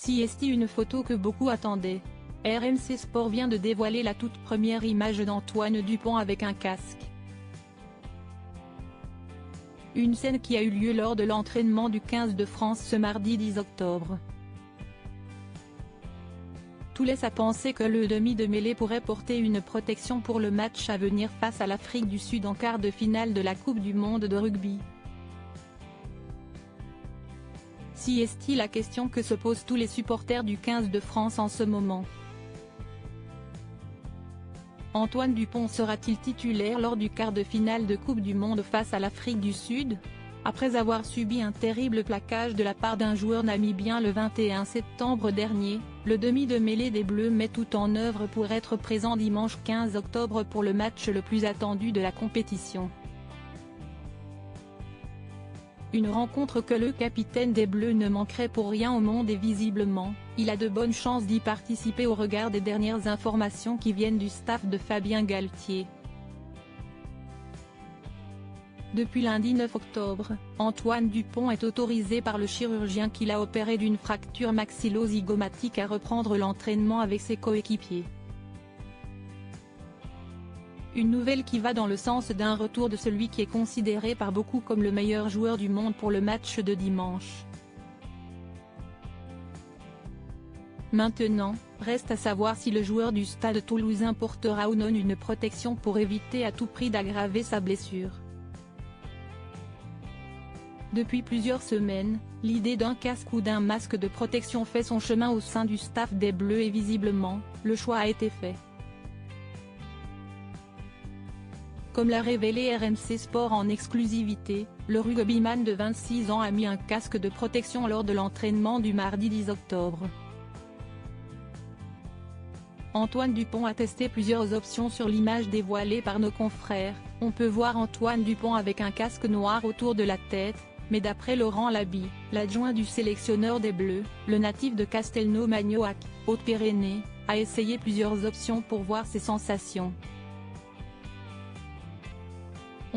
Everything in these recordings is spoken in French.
CST, une photo que beaucoup attendaient. RMC Sport vient de dévoiler la toute première image d'Antoine Dupont avec un casque. Une scène qui a eu lieu lors de l'entraînement du 15 de France ce mardi 10 octobre. Tout laisse à penser que le demi de mêlée pourrait porter une protection pour le match à venir face à l'Afrique du Sud en quart de finale de la Coupe du monde de rugby. Si est-il la question que se posent tous les supporters du 15 de France en ce moment. Antoine Dupont sera-t-il titulaire lors du quart de finale de Coupe du monde face à l'Afrique du Sud? Après avoir subi un terrible plaquage de la part d'un joueur namibien le 21 septembre dernier, le demi de mêlée des Bleus met tout en œuvre pour être présent dimanche 15 octobre pour le match le plus attendu de la compétition. Une rencontre que le capitaine des Bleus ne manquerait pour rien au monde et visiblement, il a de bonnes chances d'y participer au regard des dernières informations qui viennent du staff de Fabien Galtier. Depuis lundi 9 octobre, Antoine Dupont est autorisé par le chirurgien qui l'a opéré d'une fracture maxillo-zygomatique à reprendre l'entraînement avec ses coéquipiers. Une nouvelle qui va dans le sens d'un retour de celui qui est considéré par beaucoup comme le meilleur joueur du monde pour le match de dimanche. Maintenant, reste à savoir si le joueur du Stade toulousain portera ou non une protection pour éviter à tout prix d'aggraver sa blessure. Depuis plusieurs semaines, l'idée d'un casque ou d'un masque de protection fait son chemin au sein du staff des Bleus et visiblement, le choix a été fait. Comme l'a révélé RMC Sport en exclusivité, le rugbyman de 26 ans a mis un casque de protection lors de l'entraînement du mardi 10 octobre. Antoine Dupont a testé plusieurs options sur l'image dévoilée par nos confrères. On peut voir Antoine Dupont avec un casque noir autour de la tête, mais d'après Laurent Laby, l'adjoint du sélectionneur des Bleus, le natif de Castelnau-Magnoac, Hautes-Pyrénées, a essayé plusieurs options pour voir ses sensations.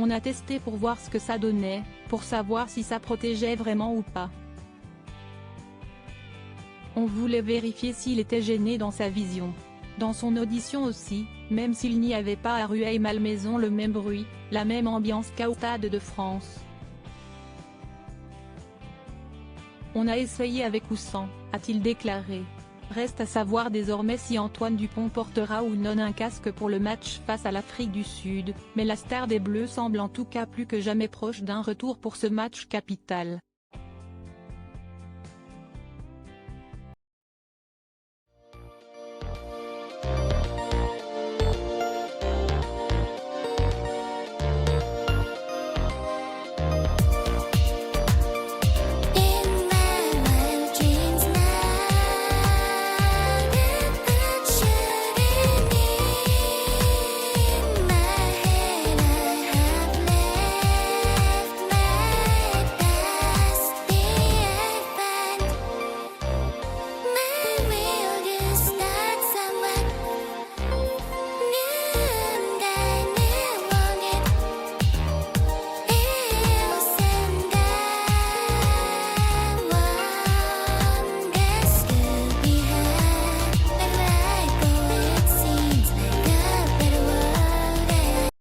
On a testé pour voir ce que ça donnait, pour savoir si ça protégeait vraiment ou pas. On voulait vérifier s'il était gêné dans sa vision. Dans son audition aussi, même s'il n'y avait pas à Rueil-Malmaison le même bruit, la même ambiance qu'au Stade de France. On a essayé avec ou sans, a-t-il déclaré. Reste à savoir désormais si Antoine Dupont portera ou non un casque pour le match face à l'Afrique du Sud, mais la star des Bleus semble en tout cas plus que jamais proche d'un retour pour ce match capital.